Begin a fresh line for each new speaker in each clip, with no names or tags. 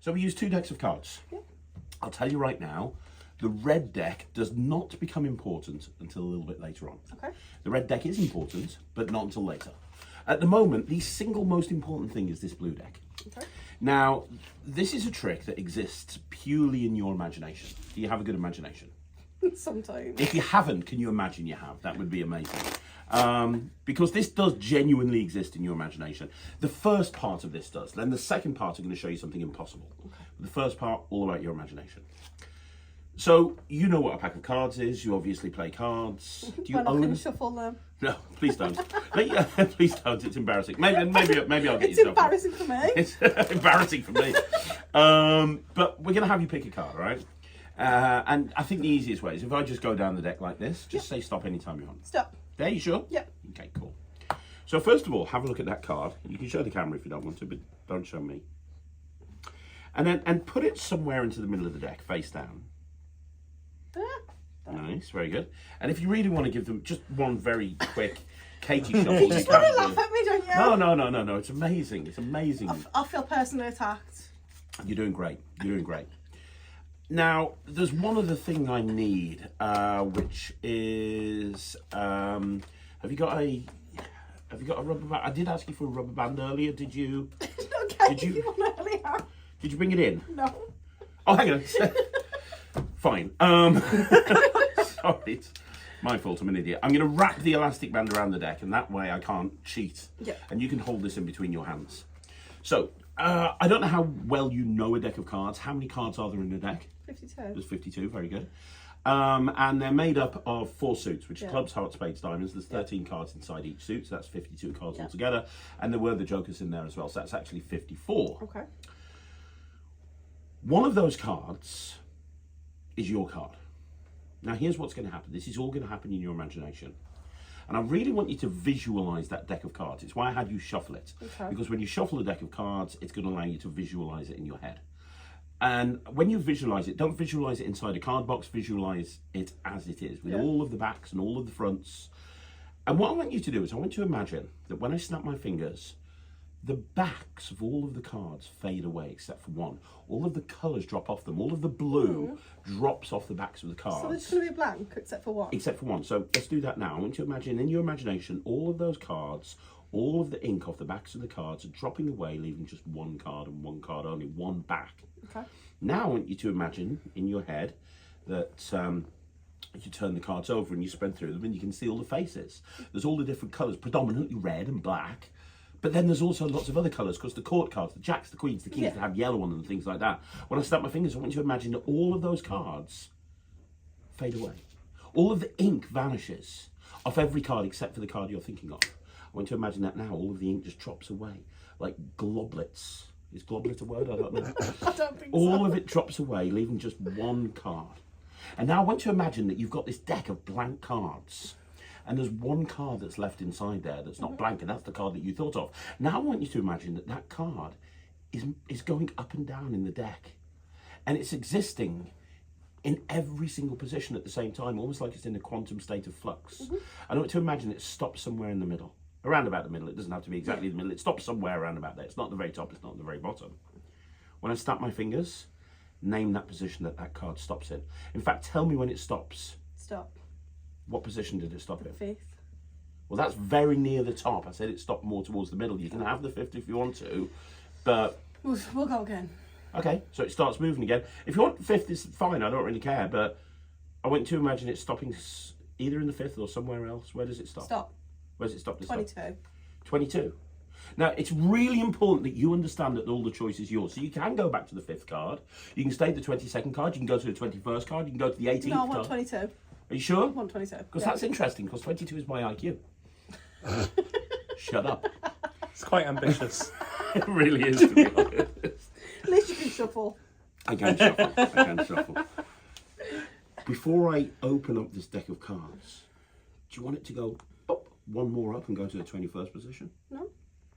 So we use 2 decks of cards.
Yeah.
I'll tell you right now, the red deck does not become important until a little bit later on.
Okay.
The red deck is important, but not until later. At the moment, the single most important thing is this blue deck.
Okay.
Now, this is a trick that exists purely in your imagination. Do you have a good imagination?
Sometimes.
If you haven't, can you imagine you have? That would be amazing. Because this does genuinely exist in your imagination. The first part of this does. Then the second part, I'm going to show you something impossible. Okay. The first part, all about your imagination. So, you know what a pack of cards is. You obviously play cards. Do you
We're not
own
going
them?
to shuffle them.
No, please don't. Please don't. It's embarrassing. Maybe I'll get
It's
you
embarrassing for me.
It's embarrassing for me. But we're going to have you pick a card, right? And I think the easiest way is if I just go down the deck like this, just say stop anytime you want.
Stop.
There, you sure?
Yep.
Okay, cool. So first of all, have a look at that card. You can show the camera if you don't want to, but don't show me. And put it somewhere into the middle of the deck, face down. Nice, very good. And if you really want to give them just one very quick Katie shuffle,
You just want to laugh at me, don't you?
No. It's amazing. It's amazing.
I feel personally attacked.
You're doing great. You're doing great. Now, there's one other thing I need, which is, have you got a rubber band? I did ask you for a rubber band earlier. Did you?
Okay. Did you want earlier?
Did you bring it in?
No.
Oh, hang on. Fine. Sorry, it's my fault. I'm an idiot. I'm going to wrap the elastic band around the deck, and that way I can't cheat.
Yeah.
And you can hold this in between your hands. So, I don't know how well you know a deck of cards. How many cards are there in a deck?
52.
There's 52. Very good. And they're made up of 4 suits, which is
Yeah.
clubs, hearts, spades, diamonds. There's 13 cards inside each suit, so that's 52 cards altogether. And there were the jokers in there as well, so that's actually 54.
Okay.
One of those cards is your card. Now, here's what's going to happen. This is all going to happen in your imagination. And I really want you to visualize that deck of cards. It's why I had you shuffle it.
Okay.
Because when you shuffle a deck of cards, it's going to allow you to visualize it in your head. And when you visualize it, don't visualize it inside a card box, visualize it as it is, with all of the backs and all of the fronts. And what I want you to do is I want you to imagine that when I snap my fingers, the backs of all of the cards fade away except for one. All of the colours drop off them. All of the blue drops off the backs of the cards.
So they're just going to be blank except for one?
Except for one. So let's do that now. I want you to imagine, in your imagination, all of those cards, all of the ink off the backs of the cards are dropping away, leaving just one card and one card only, one back.
Okay.
Now I want you to imagine in your head that you turn the cards over and you spread through them and you can see all the faces. There's all the different colours, predominantly red and black. But then there's also lots of other colours, because the court cards, the jacks, the queens, the kings, they have yellow on them and things like that. When I snap my fingers, I want you to imagine that all of those cards fade away. All of the ink vanishes off every card except for the card you're thinking of. I want you to imagine that now. All of the ink just drops away, like globlets. Is globlet a word? I don't know.
I don't think
All
so.
of it drops away, leaving just one card. And now I want you to imagine that you've got this deck of blank cards. And there's one card that's left inside there that's not blank, and that's the card that you thought of. Now I want you to imagine that that card is going up and down in the deck. And it's existing in every single position at the same time, almost like it's in a quantum state of flux. And I want you to imagine it stops somewhere in the middle. Around about the middle. It doesn't have to be exactly the middle. It stops somewhere around about there. It's not the very top, it's not the very bottom. When I snap my fingers, name that position that that card stops in. In fact, tell me when it stops.
Stop.
What position did it stop in?
5th.
Well, that's very near the top. I said it stopped more towards the middle. You can have the 5th if you want to, but...
We'll go again.
Okay, so it starts moving again. If you want 5th, it's fine. I don't really care, but I want you to imagine it stopping either in the 5th or somewhere else. Where does it stop?
Stop.
Where does it stop?
22.
22. Now, it's really important that you understand that all the choice is yours. So you can go back to the 5th card. You can stay at the 22nd card. You can go to the 21st card. You can go to the 18th
No, I
card.
want 22.
Are you sure?
I want 22.
Because that's interesting, because 22 is my IQ. Shut up.
It's quite ambitious.
It really is, to be honest.
At least you can shuffle.
I can shuffle. I can shuffle. Before I open up this deck of cards, do you want it to go up, one more up and go to the 21st position?
No.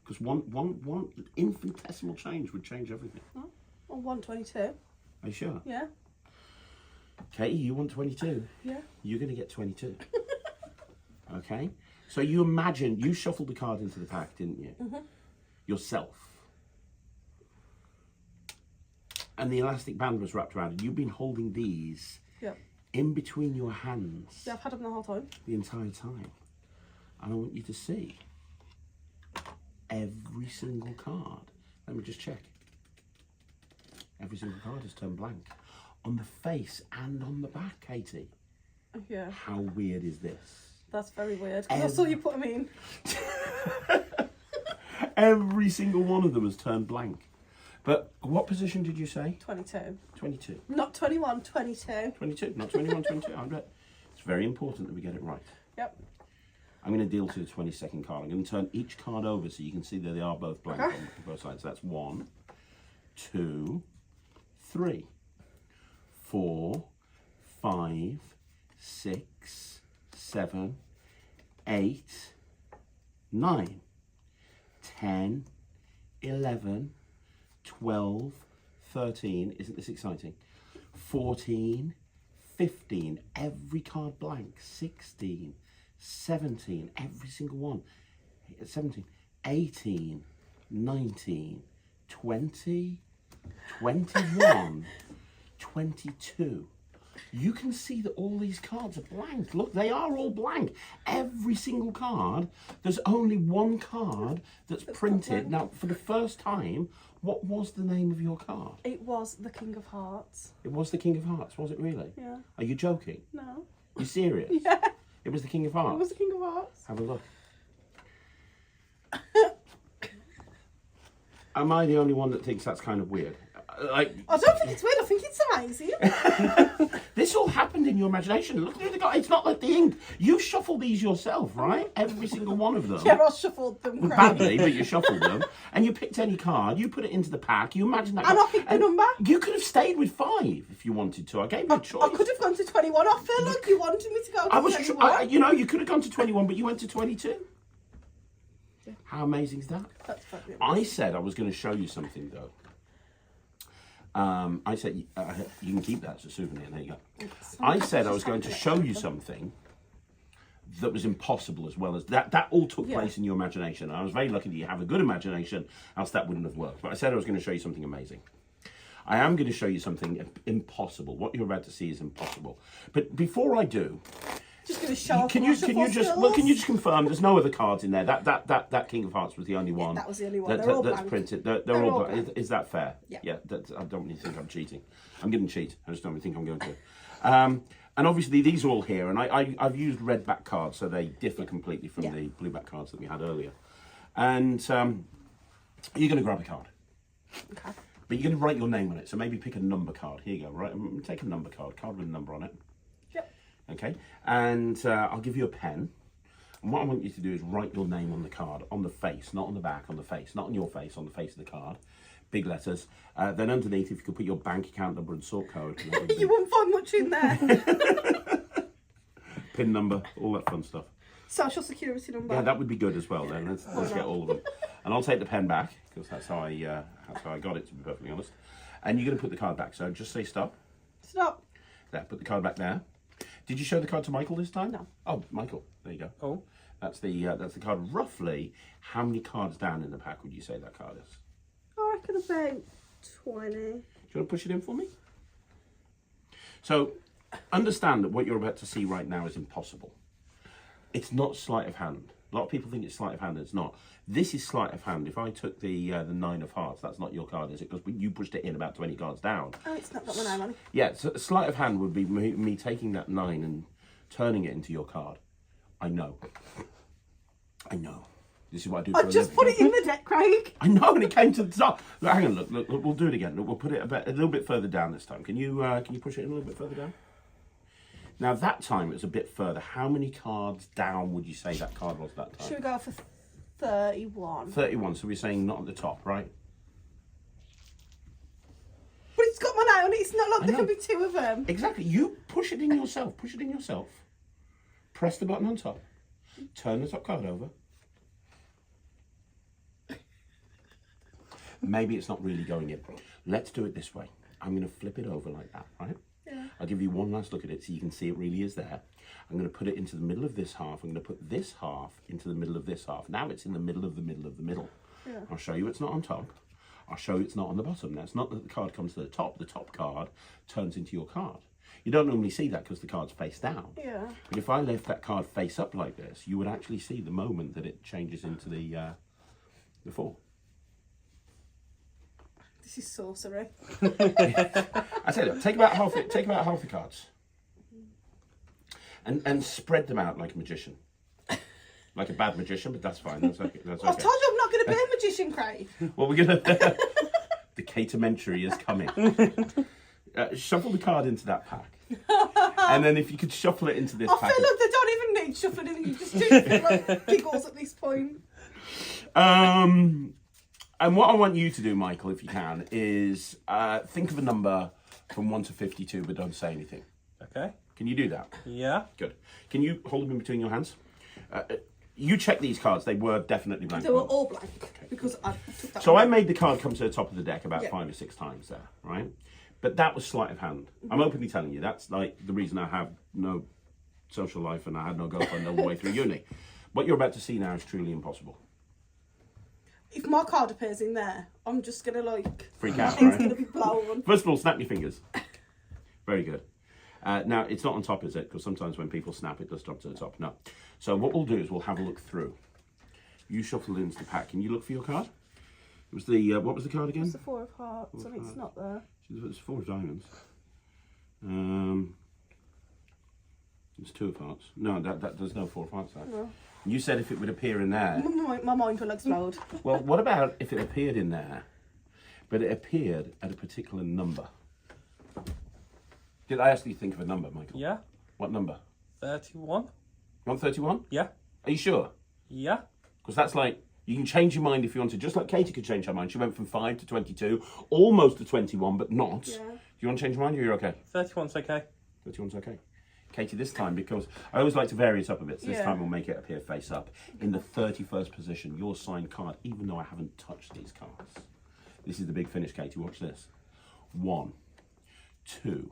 Because one infinitesimal change would change everything.
No. I want 22.
Are you sure?
Yeah.
Katie, you want 22?
Yeah.
You're going to get 22. Okay? So you imagine, you shuffled the card into the pack, didn't you? Yourself. and the elastic band was wrapped around, and you've been holding these
Yep.
in between your hands
Yeah, I've had them the whole time.
the entire time. And I want you to see every single card. Let me just check. Every single card has turned blank on the face and on the back, Katie.
Yeah.
How weird is this?
That's very weird. 'Cause I saw you put them in.
Every single one of them has turned blank. But what position did you say?
22.
22.
Not 21, 22.
22, not 21, 22. It's very important that we get it right.
Yep.
I'm going to deal to the 22nd card. I'm going to turn each card over so you can see that they are both blank
Okay.
on both sides. So that's 1, 2, 3, 4, 5, 6, 7, 8, 9, 10, 11, 12, 13, isn't this exciting? 14, 15, every card blank, 16, 17, every single one, 17, 18, 19, 20, 21, 22. You can see that all these cards are blank. Look, they are all blank. Every single card, there's only one card that's printed. Now, for the first time, what was the name of your card?
It was the King of Hearts.
It was the King of Hearts, was it really?
Yeah.
Are you joking?
No.
You serious?
Yeah.
It was the King of Hearts?
It was the King of Hearts.
Have a look. Am I the only one that thinks that's kind of weird? Like,
I don't think it's weird. I think it's amazing.
this all happened in your imagination. Look at the guy. It's not like the ink. You shuffled these yourself, right? Every single one of them.
Yeah, I shuffled them. Great.
Badly, but you shuffled them. And you picked any card. You put it into the pack. You imagine that.
And I picked the number.
You could have stayed with 5 if you wanted to. I gave you a choice.
I could have gone to 21. I feel like you wanted me to go to 21.
You know, you could have gone to 21, but you went to 22.
Yeah.
How amazing is that?
That's fabulous.
I said I was going to show you something, though. I said, you can keep that as a souvenir, there you go. I said I was going to show you something that was impossible as well as that. That all took place in your imagination. I was very lucky that you have a good imagination, else that wouldn't have worked. But I said I was going to show you something amazing. I am going to show you something impossible. What you're about to see is impossible. But before I do,
Just going to show off
can
my
you
shuffle
just
skills.
can you just confirm there's no other cards in there? That King of Hearts was the only one.
that was the only one.
That,
They're all
that's
blank.
printed. They're
They're
all
all
blank.
blank.
Is that fair?
Yeah.
I don't really think I'm cheating. I'm going to cheat. I just don't really think I'm going to. And obviously these are all here, and I've used red back cards, so they differ completely from the blue back cards that we had earlier. And you're going to grab a card.
Okay.
But you're going to write your name on it. So maybe pick a number card. Here you go. Right, take a number card with a number on it.
Yep.
Okay. And I'll give you a pen. And what I want you to do is write your name on the card, on the face, not on the back, on the face, not on your face, on the face of the card. Big letters. Then underneath, if you could put your bank account number and sort code.
You won't find much in there.
PIN number, all that fun stuff.
Social security number.
Yeah, that would be good as well. Then let's get all of them. And I'll take the pen back because that's how I got it, to be perfectly honest. And you're going to put the card back. So just say stop.
Stop.
There, put the card back there. Did you show the card to Michael this time?
No.
Oh, Michael, there you go.
Oh.
That's the card. Roughly, how many cards down in the pack would you say that card is?
I reckon about 20.
Do you want to push it in for me? So, understand that what you're about to see right now is impossible. It's not sleight of hand. A lot of people think it's sleight of hand, and it's not. This is sleight of hand. If I took the 9 of hearts, that's not your card, is it? Because you pushed it in about 20 cards down.
Oh, it's not got my name on it.
Yeah, so sleight of hand would be me taking that 9 and turning it into your card. I know. This is what I do for
I
a
just
living.
put it in the deck, Craig.
I know, and it came to the top. Look, hang on, look, we'll do it again. Look, we'll put it a little bit further down this time. Can you push it in a little bit further down? Now, that time it was a bit further. How many cards down would you say that card was that time?
Should we go for 31?
31, so we're saying not at the top, right?
But it's got my name on it. It's not like
I
there
know.
can be 2 of them.
Exactly. You push it in yourself. Push it in yourself. Press the button on top. Turn the top card over. Maybe it's not really going in. Let's do it this way. I'm going to flip it over like that, right?
Yeah.
I'll give you one last look at it so you can see it really is there. I'm going to put it into the middle of this half. I'm going to put this half into the middle of this half. Now it's in the middle of the middle of the middle.
Yeah.
I'll show you it's not on top. I'll show you it's not on the bottom. Now, it's not that the card comes to the top. The top card turns into your card. You don't normally see that because the card's face down.
Yeah.
But if I left that card face up like this, you would actually see the moment that it changes into the 4.
This is sorcery.
I said it. Take about half the cards, and spread them out like a magician, like a bad magician. But that's fine. That's okay. That's okay.
I've told you I'm not going to be a magician, Craig.
Well, we're gonna. The catementary is coming. Shuffle the card into that pack, and then if you could shuffle it into this
I
pack.
feel like they don't even need shuffling in. You just do like giggles at this point.
And what I want you to do, Michael, if you can, is think of a number from 1 to 52, but don't say anything.
Okay.
Can you do that?
Yeah.
Good. Can you hold them in between your hands? You check these cards. They were definitely blank.
They were all blank because I took that.
So
one.
I made the card come to the top of the deck about
Yeah.
5 or 6 times there, right? But that was sleight of hand. I'm openly telling you, that's like the reason I have no social life and I had no girlfriend all the way through uni. What you're about to see now is truly impossible.
If my card appears in there, I'm just gonna like
Freak out,
It's
right?
gonna be blown.
First of all, snap your fingers. Very good. Now, it's not on top, is it? Because sometimes when people snap, it does jump to the top. No. So what we'll do is we'll have a look through. You shuffle it into the pack. Can you look for your card? It was the, what was the card again?
It's the 4 of hearts, and it's not there.
It's 4 of diamonds. It's 2 of hearts. No, that there's no 4 of hearts there.
No.
You said if it would appear in there.
My mind will explode.
Well, what about if it appeared in there, but it appeared at a particular number? Did I ask you to think of a number, Michael?
Yeah.
What number?
31.
131?
Yeah.
Are you sure?
Yeah.
Because that's like, you can change your mind if you want to, just like Katie could change her mind. She went from 5 to 22, almost to 21, but not.
Yeah.
Do you want to change your mind or you're okay?
31's okay.
31's okay. Katie, this time, because I always like to vary it up a bit, so this
Yeah.
time we'll make it appear face up. In the 31st position, your signed card, even though I haven't touched these cards. This is the big finish, Katie. Watch this. 1, 2,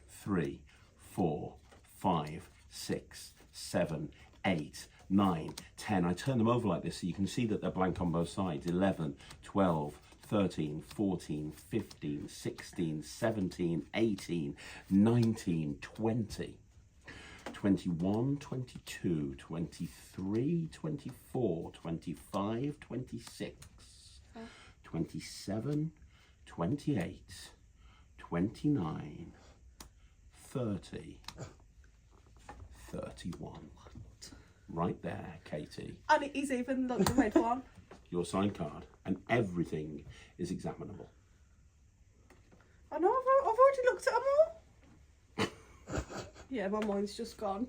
3, 4, 5, 6, 7, 8, 9, 10. I turn them over like this so you can see that they're blank on both sides. 11, 12, 13, 14, 15, 16, 17, 18, 19, 20. 21, 22, 23, 24, 25, 26, 27, 28, 29, 30, 31. Right there, Katie.
And it is even like the red one.
Your signed card, and everything is examinable.
I know, I've already looked at them all. Yeah, my mind's just gone.